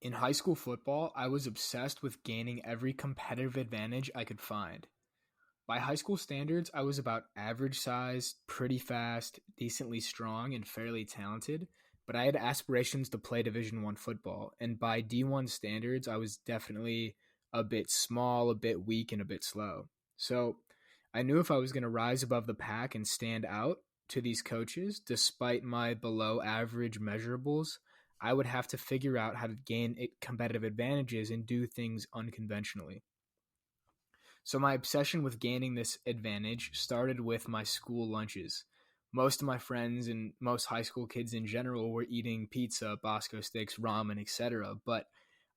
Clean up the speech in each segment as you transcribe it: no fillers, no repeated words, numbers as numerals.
In high school football, I was obsessed with gaining every competitive advantage I could find. By high school standards, I was about average size, pretty fast, decently strong, and fairly talented, but I had aspirations to play Division 1 football, and by D1 standards, I was definitely a bit small, a bit weak, and a bit slow. So, I knew if I was going to rise above the pack and stand out to these coaches, despite my below average measurables, I would have to figure out how to gain competitive advantages and do things unconventionally. So my obsession with gaining this advantage started with my school lunches. Most of my friends and most high school kids in general were eating pizza, Bosco sticks, ramen, etc. But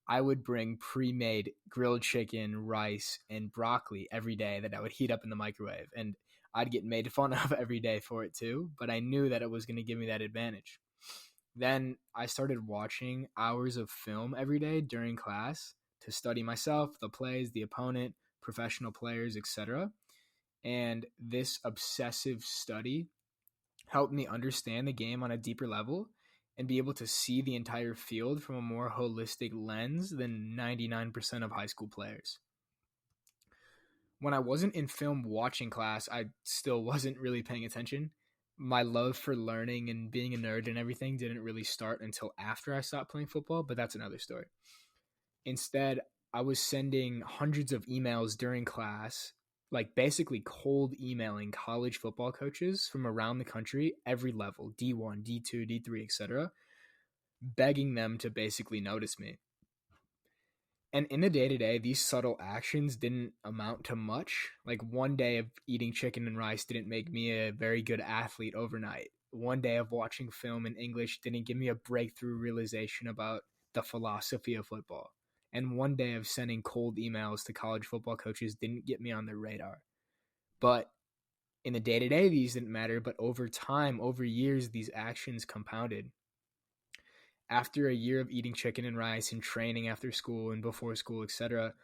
I would bring pre-made grilled chicken, rice, and broccoli every day that I would heat up in the microwave. And I'd get made fun of every day for it too, but I knew that it was going to give me that advantage. Then I started watching hours of film every day during class to study myself, the plays, the opponent, professional players, etc. And this obsessive study helped me understand the game on a deeper level and be able to see the entire field from a more holistic lens than 99% of high school players. When I wasn't in film watching class, I still wasn't really paying attention. My love for learning and being a nerd and everything didn't really start until after I stopped playing football, but that's another story. Instead, I was sending hundreds of emails during class, like basically cold emailing college football coaches from around the country, every level, D1, D2, D3, etc., begging them to basically notice me. And in the day-to-day, these subtle actions didn't amount to much. Like one day of eating chicken and rice didn't make me a very good athlete overnight. One day of watching film in English didn't give me a breakthrough realization about the philosophy of football. And one day of sending cold emails to college football coaches didn't get me on their radar. But in the day-to-day, these didn't matter. But over time, over years, these actions compounded. After a year of eating chicken and rice and training after school and before school, etc.,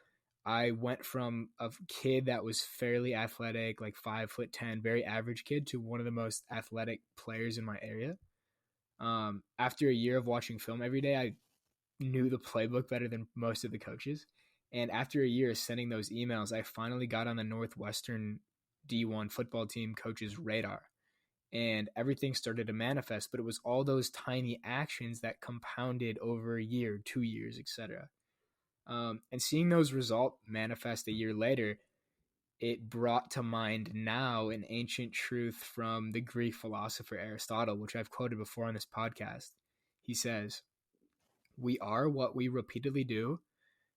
I went from a kid that was fairly athletic, like 5'10", very average kid, to one of the most athletic players in my area. After a year of watching film every day, I knew the playbook better than most of the coaches. And after a year of sending those emails, I finally got on the Northwestern D1 football team coach's radar. And everything started to manifest, but it was all those tiny actions that compounded over a year, 2 years, etc. And seeing those results manifest a year later, it brought to mind now an ancient truth from the Greek philosopher Aristotle, which I've quoted before on this podcast. He says, "We are what we repeatedly do.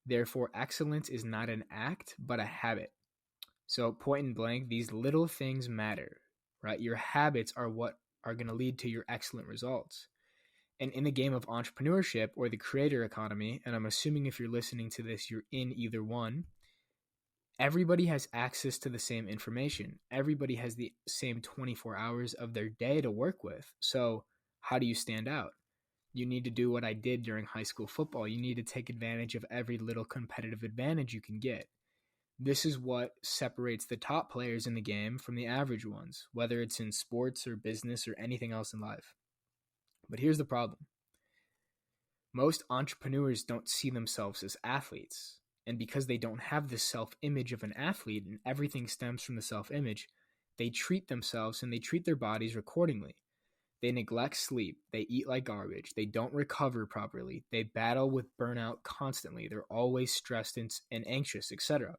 Therefore, excellence is not an act, but a habit." So point and blank, these little things matter, right? Your habits are what are going to lead to your excellent results. And in the game of entrepreneurship or the creator economy, and I'm assuming if you're listening to this, you're in either one, everybody has access to the same information. Everybody has the same 24 hours of their day to work with. So how do you stand out? You need to do what I did during high school football. You need to take advantage of every little competitive advantage you can get. This is what separates the top players in the game from the average ones, whether it's in sports or business or anything else in life. But here's the problem. Most entrepreneurs don't see themselves as athletes. And because they don't have the self-image of an athlete and everything stems from the self-image, they treat themselves and they treat their bodies accordingly. They neglect sleep. They eat like garbage. They don't recover properly. They battle with burnout constantly. They're always stressed and anxious, etc.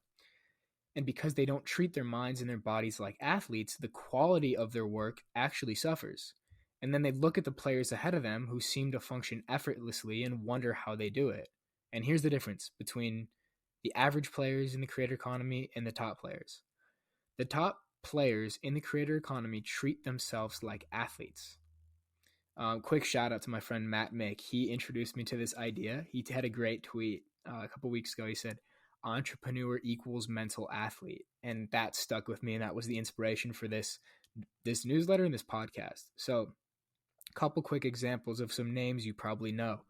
And because they don't treat their minds and their bodies like athletes, the quality of their work actually suffers. And then they look at the players ahead of them who seem to function effortlessly and wonder how they do it. And here's the difference between the average players in the creator economy and the top players. The top players in the creator economy treat themselves like athletes. Quick shout out to my friend Matt Mick. He introduced me to this idea. He had a great tweet a couple weeks ago. He said, "Entrepreneur equals mental athlete." And that stuck with me. And that was the inspiration for this newsletter and this podcast. So a couple quick examples of some names you probably know.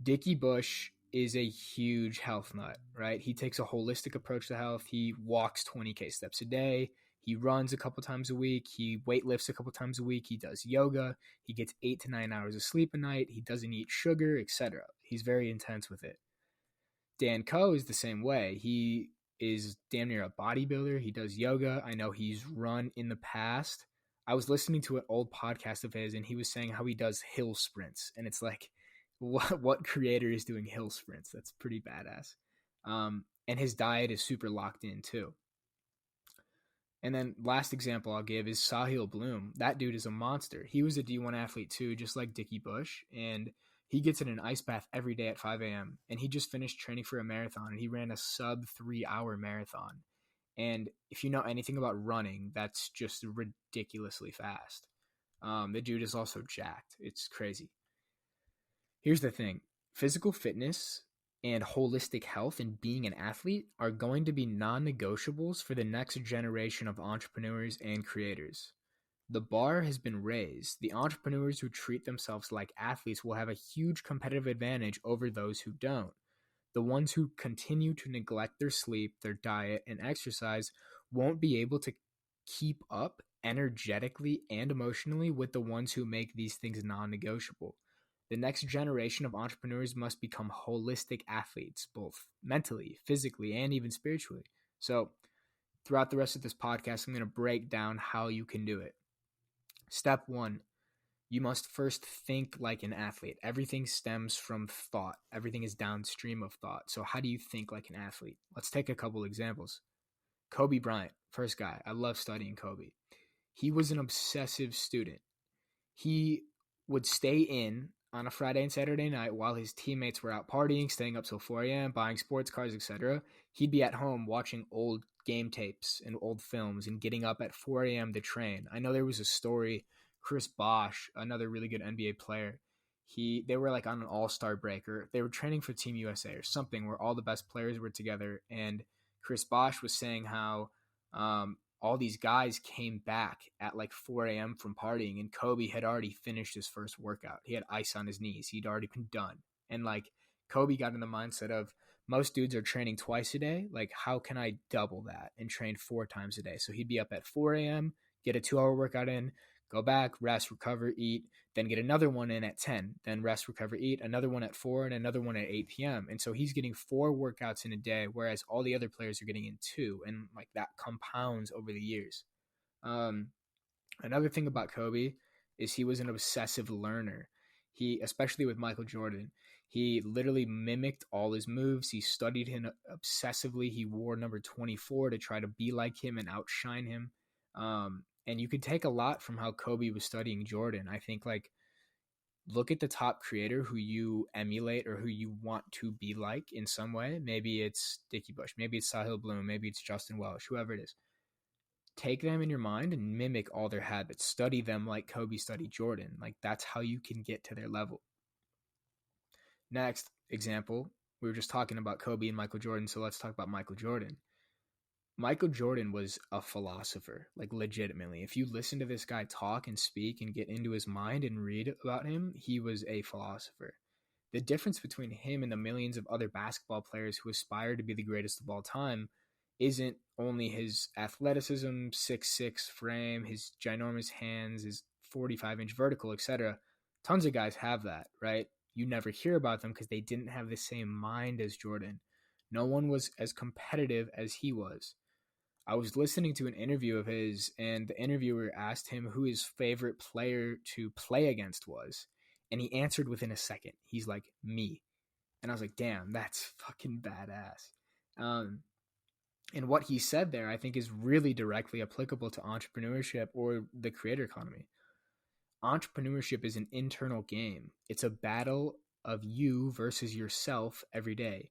Dickie Bush is a huge health nut, right? He takes a holistic approach to health. He walks 20K steps a day. He runs a couple times a week. He weightlifts a couple times a week. He does yoga. He gets 8 to 9 hours of sleep a night. He doesn't eat sugar, etc. He's very intense with it. Dan Koe is the same way. He is damn near a bodybuilder. He does yoga. I know he's run in the past. I was listening to an old podcast of his, and he was saying how he does hill sprints. And it's like, what creator is doing hill sprints? That's pretty badass. And his diet is super locked in too. And then last example I'll give is Sahil Bloom. That dude is a monster. He was a D1 athlete too, just like Dickie Bush. And he gets in an ice bath every day at 5 a.m. And he just finished training for a marathon, and he ran a sub 3-hour marathon. And if you know anything about running, that's just ridiculously fast. The dude is also jacked. It's crazy. Here's the thing. Physical fitness and holistic health and being an athlete are going to be non-negotiables for the next generation of entrepreneurs and creators. The bar has been raised. The entrepreneurs who treat themselves like athletes will have a huge competitive advantage over those who don't. The ones who continue to neglect their sleep, their diet, and exercise won't be able to keep up energetically and emotionally with the ones who make these things non-negotiable. The next generation of entrepreneurs must become holistic athletes, both mentally, physically, and even spiritually. So, throughout the rest of this podcast, I'm going to break down how you can do it. Step 1, you must first think like an athlete. Everything stems from thought. Everything is downstream of thought. So how do you think like an athlete? Let's take a couple examples. Kobe Bryant, first guy. I love studying Kobe. He was an obsessive student. He would stay in on a Friday and Saturday night while his teammates were out partying, staying up till 4 a.m., buying sports cars, etc. He'd be at home watching old game tapes and old films and getting up at 4 a.m. to train. I know there was a story, Chris Bosh, another really good NBA player, they were like on an all-star break, or they were training for Team USA or something where all the best players were together, and Chris Bosh was saying how all these guys came back at like 4 a.m. from partying, and Kobe had already finished his first workout. He had ice on his knees. He'd already been done. And like Kobe got in the mindset of, most dudes are training twice a day. Like, how can I double that and train 4 times a day? So he'd be up at 4 a.m., get a 2-hour workout in, go back, rest, recover, eat, then get another one in at 10, then rest, recover, eat, another one at 4, and another one at 8 p.m. And so he's getting 4 workouts in a day, whereas all the other players are getting in 2, and like that compounds over the years. Another thing about Kobe is he was an obsessive learner. He, especially with Michael Jordan, he literally mimicked all his moves. He studied him obsessively. He wore number 24 to try to be like him and outshine him. And you could take a lot from how Kobe was studying Jordan. I think, like, look at the top creator who you emulate or who you want to be like in some way. Maybe it's Dickie Bush. Maybe it's Sahil Bloom. Maybe it's Justin Welsh, whoever it is. Take them in your mind and mimic all their habits. Study them like Kobe studied Jordan. Like, that's how you can get to their level. Next example, we were just talking about Kobe and Michael Jordan, so let's talk about Michael Jordan. Michael Jordan was a philosopher, like legitimately. If you listen to this guy talk and speak and get into his mind and read about him, he was a philosopher. The difference between him and the millions of other basketball players who aspire to be the greatest of all time isn't only his athleticism, 6'6" frame, his ginormous hands, his 45-inch vertical, etc. Tons of guys have that, right? You never hear about them because they didn't have the same mind as Jordan. No one was as competitive as he was. I was listening to an interview of his, and the interviewer asked him who his favorite player to play against was. And he answered within a second. He's like, me. And I was like, damn, that's fucking badass. And what he said there, I think, is really directly applicable to entrepreneurship or the creator economy. Entrepreneurship is an internal game. It's a battle of you versus yourself every day.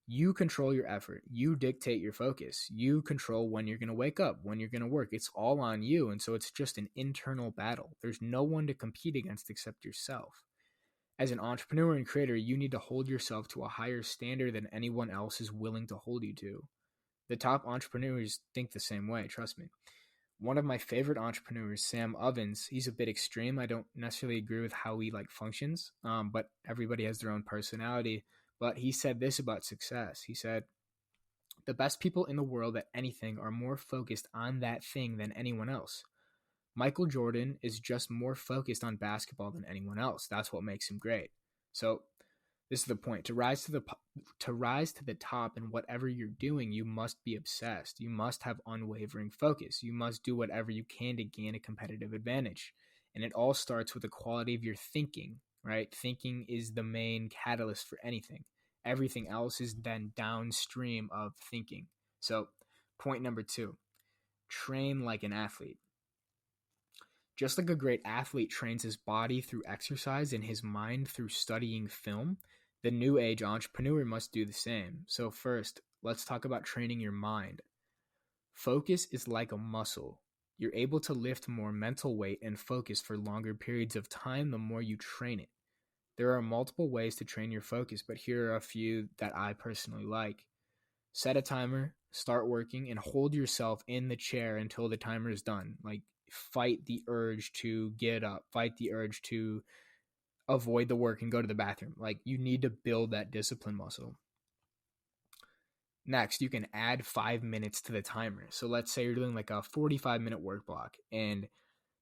You control your effort. You dictate your focus. You control when you're going to wake up, when you're going to work. It's all on you. And so it's just an internal battle. There's no one to compete against except yourself. As an entrepreneur and creator, you need to hold yourself to a higher standard than anyone else is willing to hold you to. The top entrepreneurs think the same way, trust me. One of my favorite entrepreneurs, Sam Ovens, he's a bit extreme. I don't necessarily agree with how he functions, but everybody has their own personality. But he said this about success. He said, The best people in the world at anything are more focused on that thing than anyone else. Michael Jordan is just more focused on basketball than anyone else. That's what makes him great. So this is the point. To rise to the top in whatever you're doing, you must be obsessed. You must have unwavering focus. You must do whatever you can to gain a competitive advantage. And it all starts with the quality of your thinking, right? Thinking is the main catalyst for anything. Everything else is then downstream of thinking. So, point number 2, train like an athlete. Just like a great athlete trains his body through exercise and his mind through studying film, the new age entrepreneur must do the same. So first, let's talk about training your mind. Focus is like a muscle. You're able to lift more mental weight and focus for longer periods of time the more you train it. There are multiple ways to train your focus, but here are a few that I personally like. Set a timer, start working, and hold yourself in the chair until the timer is done. Like, fight the urge to get up, fight the urge to avoid the work and go to the bathroom. Like, you need to build that discipline muscle. Next, you can add 5 minutes to the timer. So let's say you're doing like a 45-minute work block, and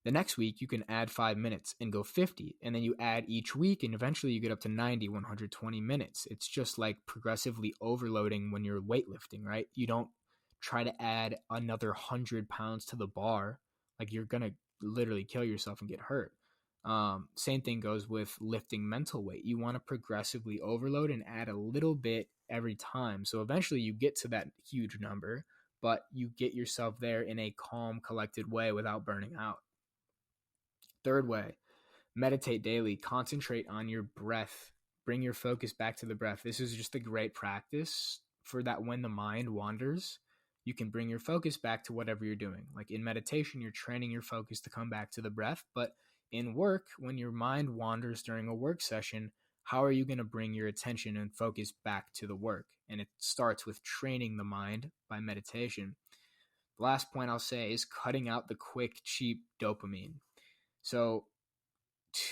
the next week you can add 5 minutes and go 50, and then you add each week, and eventually you get up to 90, 120 minutes. It's just like progressively overloading when you're weightlifting, right? You don't try to add another 100 pounds to the bar. Like, you're going to literally kill yourself and get hurt. Same thing goes with lifting mental weight. You want to progressively overload and add a little bit every time. So eventually you get to that huge number, but you get yourself there in a calm, collected way without burning out. Third way, meditate daily. Concentrate on your breath. Bring your focus back to the breath. This is just a great practice for that when the mind wanders, you can bring your focus back to whatever you're doing. Like in meditation, you're training your focus to come back to the breath. But in work, when your mind wanders during a work session, how are you going to bring your attention and focus back to the work? And it starts with training the mind by meditation. The last point I'll say is cutting out the quick, cheap dopamine. So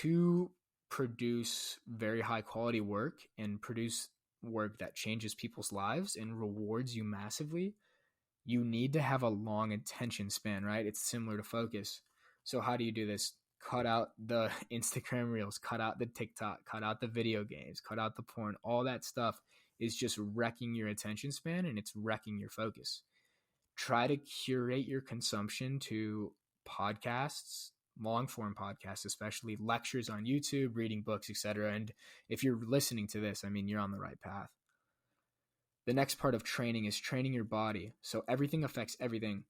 to produce very high quality work and produce work that changes people's lives and rewards you massively, you need to have a long attention span, right? It's similar to focus. So how do you do this? Cut out the Instagram reels, cut out the TikTok, cut out the video games, cut out the porn. All that stuff is just wrecking your attention span and it's wrecking your focus. Try to curate your consumption to podcasts, long form podcasts, especially lectures on YouTube, reading books, etc. And if you're listening to this, I mean, you're on the right path. The next part of training is training your body. So everything affects everything.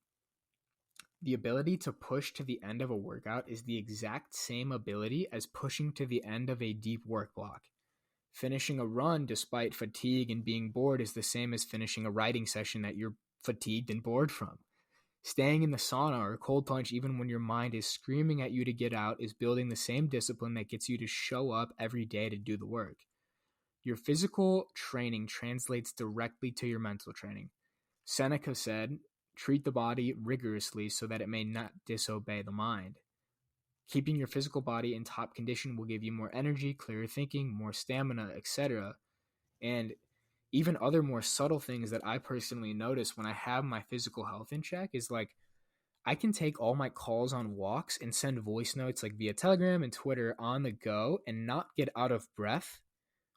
The ability to push to the end of a workout is the exact same ability as pushing to the end of a deep work block. Finishing a run despite fatigue and being bored is the same as finishing a writing session that you're fatigued and bored from. Staying in the sauna or cold plunge even when your mind is screaming at you to get out is building the same discipline that gets you to show up every day to do the work. Your physical training translates directly to your mental training. Seneca said, "Treat the body rigorously so that it may not disobey the mind." Keeping your physical body in top condition will give you more energy, clearer thinking, more stamina, etc. And even other more subtle things that I personally notice when I have my physical health in check is like, I can take all my calls on walks and send voice notes like via Telegram and Twitter on the go and not get out of breath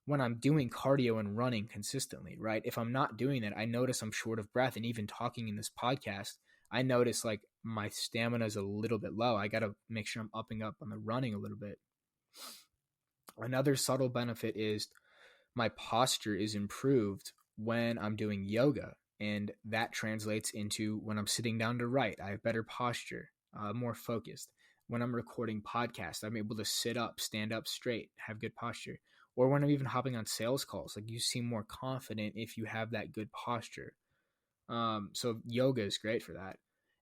when I'm doing cardio and running consistently, right? If I'm not doing that, I notice I'm short of breath. And even talking in this podcast, I notice like my stamina is a little bit low. I got to make sure I'm upping up on the running a little bit. Another subtle benefit is my posture is improved when I'm doing yoga. And that translates into when I'm sitting down to write, I have better posture, more focused. When I'm recording podcasts, I'm able to sit up, stand up straight, have good posture. Or when I'm even hopping on sales calls, like you seem more confident if you have that good posture. So yoga is great for that.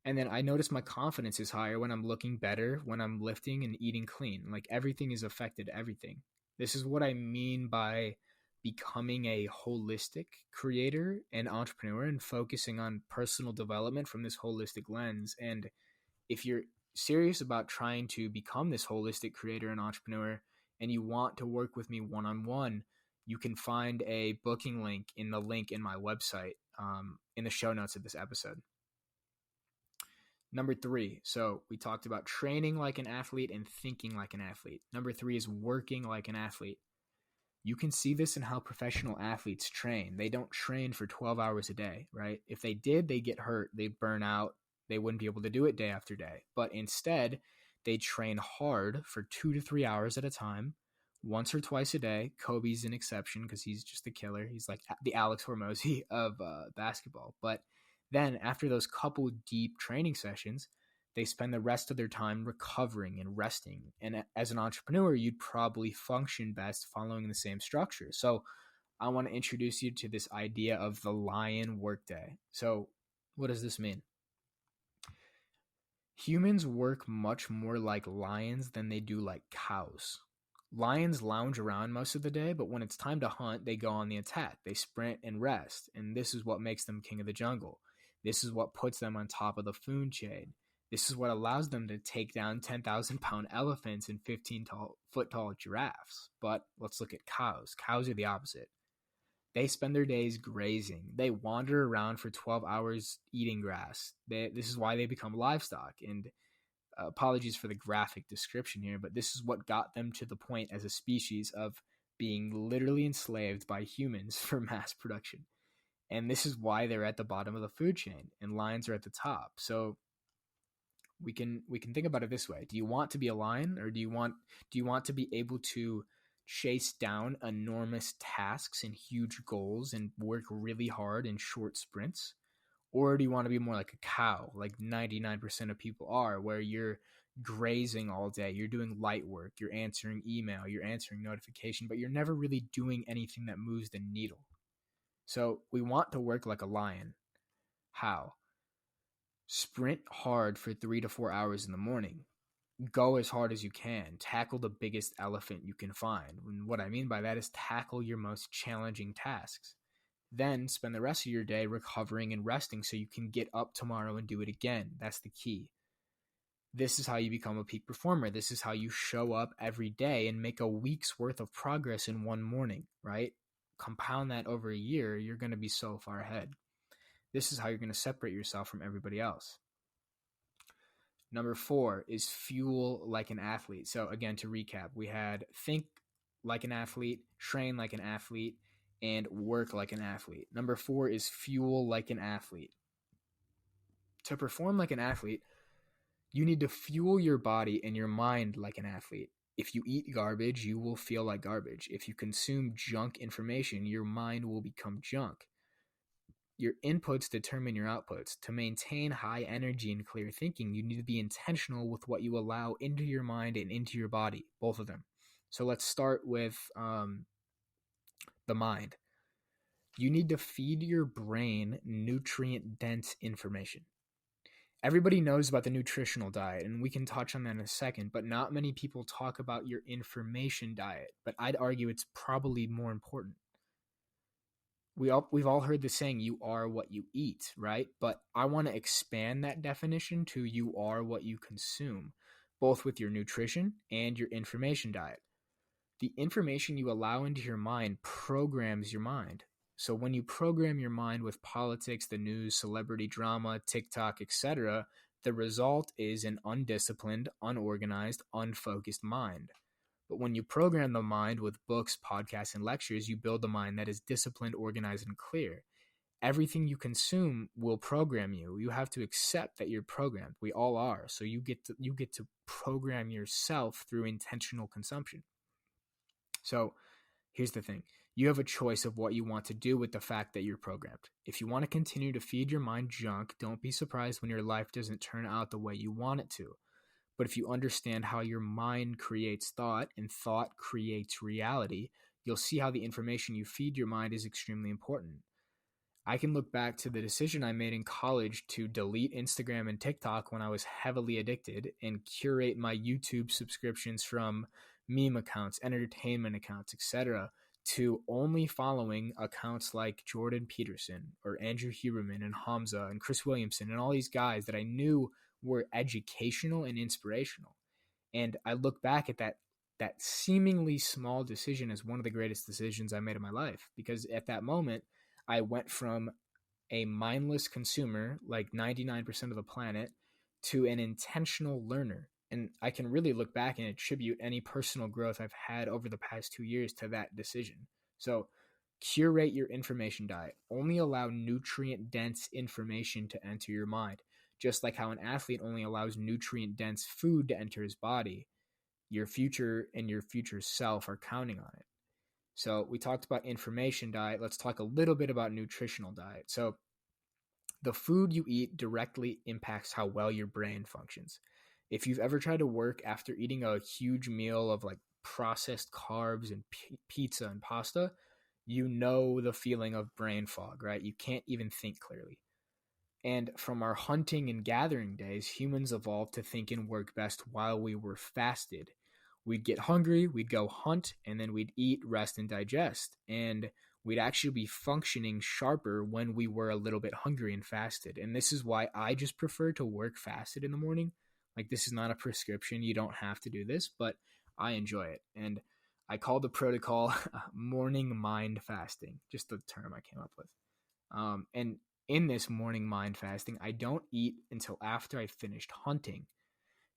And then I notice my confidence is higher when I'm looking better, when I'm lifting and eating clean. Like everything is affected everything. This is what I mean by becoming a holistic creator and entrepreneur and focusing on personal development from this holistic lens. And if you're serious about trying to become this holistic creator and entrepreneur and you want to work with me one-on-one, you can find a booking link in my website. in the show notes of this episode. Number 3, so we talked about training like an athlete and thinking like an athlete. Number 3 is working like an athlete. You can see this in how professional athletes train. They don't train for 12 hours a day, right? If they did, they'd get hurt, they'd burn out, they wouldn't be able to do it day after day. But instead, they train hard for 2 to 3 hours at a time, once or twice a day. Kobe's an exception because he's just a killer. He's like the Alex Hormozi of basketball. But then after those couple deep training sessions, they spend the rest of their time recovering and resting. And as an entrepreneur, you'd probably function best following the same structure. So I want to introduce you to this idea of the lion workday. So what does this mean? Humans work much more like lions than they do like cows. Lions lounge around most of the day, but when it's time to hunt, they go on the attack. They sprint and rest, and this is what makes them king of the jungle. This is what puts them on top of the food chain. This is what allows them to take down 10,000-pound elephants and 15-foot tall giraffes. But let's look at cows. Cows are the opposite. They spend their days grazing. They wander around for 12 hours eating grass. This is why they become livestock. And apologies for the graphic description here, but this is what got them to the point as a species of being literally enslaved by humans for mass production. And this is why they're at the bottom of the food chain and lions are at the top. So we can think about it this way. Do you want to be a lion, or do you want to be able to chase down enormous tasks and huge goals and work really hard in short sprints? Or do you want to be more like a cow, like 99% of people are, where you're grazing all day, you're doing light work, you're answering email, you're answering notification, but you're never really doing anything that moves the needle? So we want to work like a lion. How? Sprint hard for 3 to 4 hours in the morning. Go as hard as you can. Tackle the biggest elephant you can find. And what I mean by that is tackle your most challenging tasks. Then spend the rest of your day recovering and resting so you can get up tomorrow and do it again. That's the key. This is how you become a peak performer. This is how you show up every day and make a week's worth of progress in one morning, right? Compound that over a year, you're going to be so far ahead. This is how you're going to separate yourself from everybody else. Number 4 is fuel like an athlete. So again, to recap, we had think like an athlete, train like an athlete, and work like an athlete. Number 4 is fuel like an athlete. To perform like an athlete, you need to fuel your body and your mind like an athlete. If you eat garbage, you will feel like garbage. If you consume junk information, your mind will become junk. Your inputs determine your outputs. To maintain high energy and clear thinking, you need to be intentional with what you allow into your mind and into your body, both of them. So let's start with the mind. You need to feed your brain nutrient-dense information. Everybody knows about the nutritional diet, and we can touch on that in a second, but not many people talk about your information diet. But I'd argue it's probably more important. We've all heard the saying, you are what you eat, right? But I want to expand that definition to you are what you consume, both with your nutrition and your information diet. The information you allow into your mind programs your mind. So when you program your mind with politics, the news, celebrity drama, TikTok, etc., the result is an undisciplined, unorganized, unfocused mind. But when you program the mind with books, podcasts, and lectures, you build a mind that is disciplined, organized, and clear. Everything you consume will program you. You have to accept that you're programmed. We all are. So you get to program yourself through intentional consumption. So here's the thing. You have a choice of what you want to do with the fact that you're programmed. If you want to continue to feed your mind junk, don't be surprised when your life doesn't turn out the way you want it to. But if you understand how your mind creates thought and thought creates reality, you'll see how the information you feed your mind is extremely important. I can look back to the decision I made in college to delete Instagram and TikTok when I was heavily addicted and curate my YouTube subscriptions from meme accounts, entertainment accounts, etc., to only following accounts like Jordan Peterson or Andrew Huberman and Hamza and Chris Williamson and all these guys that I knew were educational and inspirational. And I look back at that seemingly small decision as one of the greatest decisions I made in my life, because at that moment I went from a mindless consumer, like 99% of the planet, to an intentional learner. And I can really look back and attribute any personal growth I've had over the past 2 years to that decision. So, curate your information diet. Only allow nutrient dense information to enter your mind. Just like how an athlete only allows nutrient dense food to enter his body, your future and your future self are counting on it. So, we talked about information diet. Let's talk a little bit about nutritional diet. So, the food you eat directly impacts how well your brain functions. If you've ever tried to work after eating a huge meal of like processed carbs and pizza and pasta, you know the feeling of brain fog, right? You can't even think clearly. And from our hunting and gathering days, humans evolved to think and work best while we were fasted. We'd get hungry, we'd go hunt, and then we'd eat, rest, and digest. And we'd actually be functioning sharper when we were a little bit hungry and fasted. And this is why I just prefer to work fasted in the morning. Like, this is not a prescription. You don't have to do this, but I enjoy it. And I call the protocol morning mind fasting, just the term I came up with. And in this morning mind fasting, I don't eat until after I finished hunting.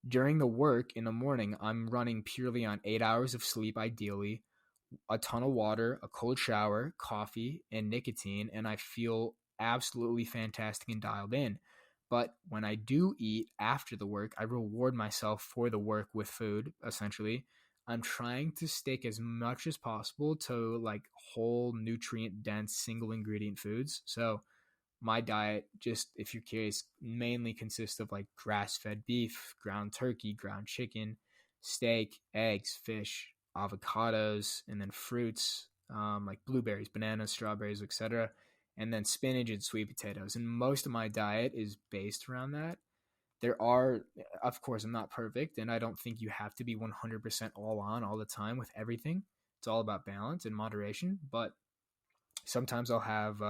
During the work in the morning, I'm running purely on 8 hours of sleep, ideally, a ton of water, a cold shower, coffee, and nicotine, and I feel absolutely fantastic and dialed in. But when I do eat after the work, I reward myself for the work with food, essentially. I'm trying to stick as much as possible to like whole nutrient dense single ingredient foods. So my diet, just if you're curious, mainly consists of like grass-fed beef, ground turkey, ground chicken, steak, eggs, fish, avocados, and then fruits, like blueberries, bananas, strawberries, etc., and then spinach and sweet potatoes. And most of my diet is based around that. There are, of course, I'm not perfect, and I don't think you have to be 100% all on all the time with everything. It's all about balance and moderation. But sometimes I'll have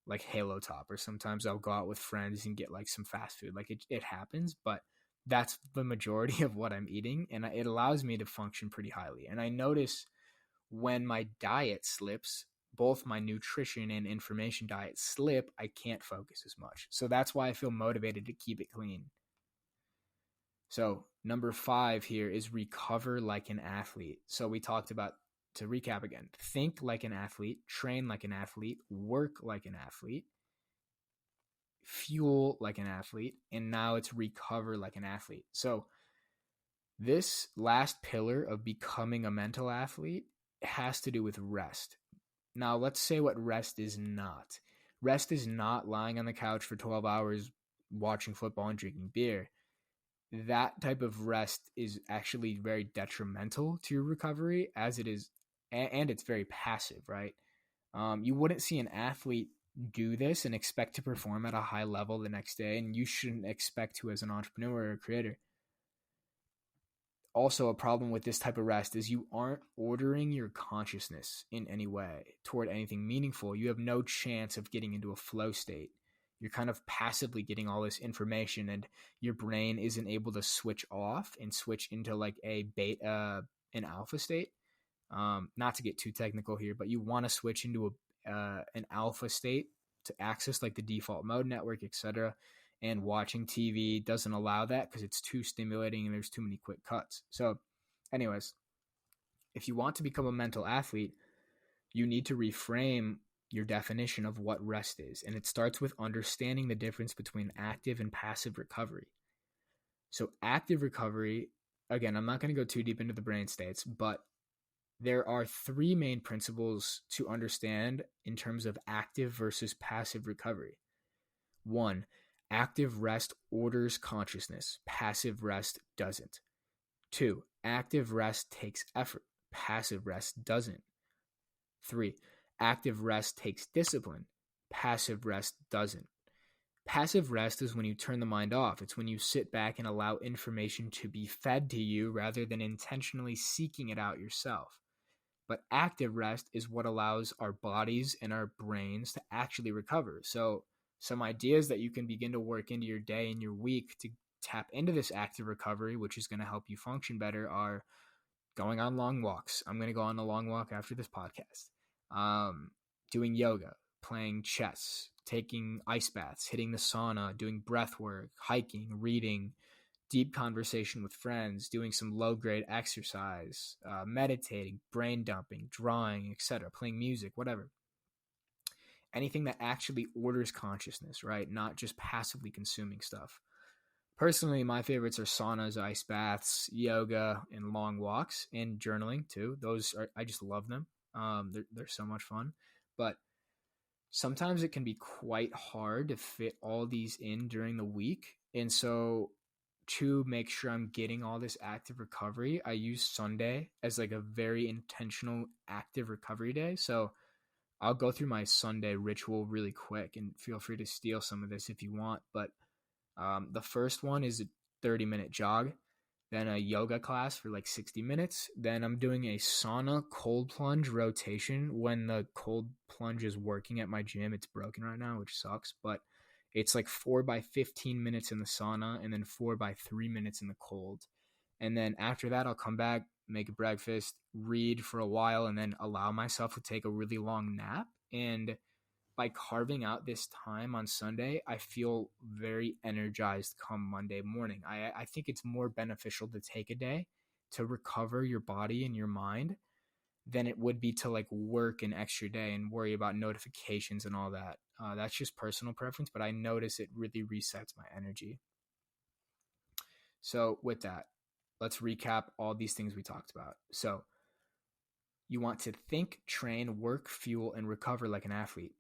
like Halo Top, or sometimes I'll go out with friends and get like some fast food. Like it happens, but that's the majority of what I'm eating, and it allows me to function pretty highly. And I notice when my diet slips, both my nutrition and information diet slip, I can't focus as much. So that's why I feel motivated to keep it clean. So number 5 here is recover like an athlete. So we talked about, to recap again, think like an athlete, train like an athlete, work like an athlete, fuel like an athlete, and now it's recover like an athlete. So this last pillar of becoming a mental athlete has to do with rest. Now, let's say what rest is not. Rest is not lying on the couch for 12 hours watching football and drinking beer. That type of rest is actually very detrimental to your recovery, as it is, and it's very passive, right? You wouldn't see an athlete do this and expect to perform at a high level the next day, and you shouldn't expect to as an entrepreneur or a creator. Also, a problem with this type of rest is you aren't ordering your consciousness in any way toward anything meaningful. You have no chance of getting into a flow state. You're kind of passively getting all this information, and your brain isn't able to switch off and switch into like a beta, an alpha state. Not to get too technical here, but you want to switch into an alpha state to access like the default mode network, etc. And watching TV doesn't allow that because it's too stimulating and there's too many quick cuts. So anyways, if you want to become a mental athlete, you need to reframe your definition of what rest is. And it starts with understanding the difference between active and passive recovery. So active recovery, again, I'm not going to go too deep into the brain states, but there are 3 main principles to understand in terms of active versus passive recovery. 1, active rest orders consciousness. Passive rest doesn't. 2, active rest takes effort. Passive rest doesn't. 3, active rest takes discipline. Passive rest doesn't. Passive rest is when you turn the mind off. It's when you sit back and allow information to be fed to you rather than intentionally seeking it out yourself. But active rest is what allows our bodies and our brains to actually recover. So some ideas that you can begin to work into your day and your week to tap into this active recovery, which is going to help you function better, are going on long walks. I'm going to go on a long walk after this podcast. Doing yoga, playing chess, taking ice baths, hitting the sauna, doing breath work, hiking, reading, deep conversation with friends, doing some low grade exercise, meditating, brain dumping, drawing, etc., playing music, whatever. Anything that actually orders consciousness, right? Not just passively consuming stuff. Personally, my favorites are saunas, ice baths, yoga, and long walks, and journaling too. I just love them. They're so much fun. But sometimes it can be quite hard to fit all these in during the week. And so to make sure I'm getting all this active recovery, I use Sunday as like a very intentional active recovery day. So I'll go through my Sunday ritual really quick, and feel free to steal some of this if you want. But the first one is a 30-minute jog, then a yoga class for like 60 minutes. Then I'm doing a sauna cold plunge rotation when the cold plunge is working at my gym. It's broken right now, which sucks, but it's like 4 by 15 minutes in the sauna and then 4 by 3 minutes in the cold. And then after that, I'll come back, make a breakfast, read for a while, and then allow myself to take a really long nap. And by carving out this time on Sunday, I feel very energized come Monday morning. I think it's more beneficial to take a day to recover your body and your mind than it would be to like work an extra day and worry about notifications and all that. That's just personal preference, but I notice it really resets my energy. So with that, let's recap all these things we talked about. So you want to think, train, work, fuel, and recover like an athlete.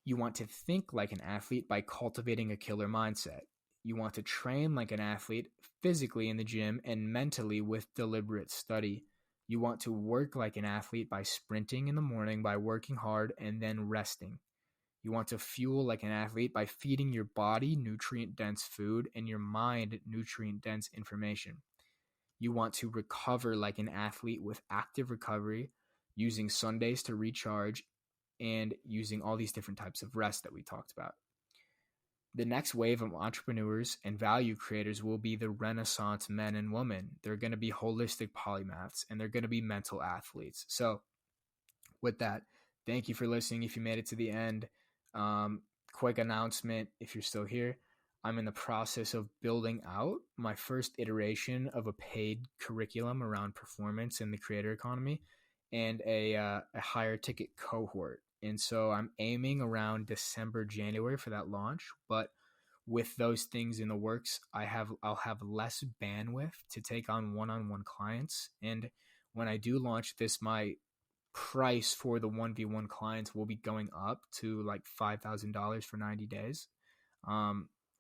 You want to think like an athlete by cultivating a killer mindset. You want to train like an athlete physically in the gym and mentally with deliberate study. You want to work like an athlete by sprinting in the morning, by working hard and then resting. You want to fuel like an athlete by feeding your body nutrient-dense food and your mind nutrient-dense information. You want to recover like an athlete with active recovery, using Sundays to recharge and using all these different types of rest that we talked about. The next wave of entrepreneurs and value creators will be the Renaissance men and women. They're going to be holistic polymaths, and they're going to be mental athletes. So with that, thank you for listening. If you made it to the end, quick announcement, if you're still here, I'm in the process of building out my first iteration of a paid curriculum around performance in the creator economy and a higher ticket cohort. And so I'm aiming around December, January for that launch. But with those things in the works, I'll have less bandwidth to take on one-on-one clients. And when I do launch this, my price for the 1v1 clients will be going up to like $5,000 for 90 days.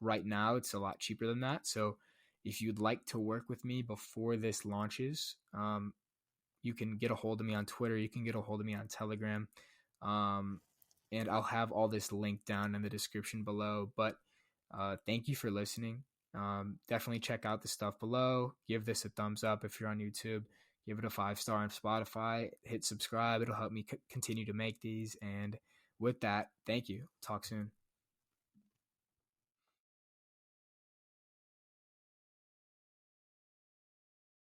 Right now, it's a lot cheaper than that. So if you'd like to work with me before this launches, you can get a hold of me on Twitter. You can get a hold of me on Telegram. And I'll have all this linked down in the description below. But thank you for listening. Definitely check out the stuff below. Give this a thumbs up if you're on YouTube. Give it a 5-star on Spotify. Hit subscribe. It'll help me continue to make these. And with that, thank you. Talk soon.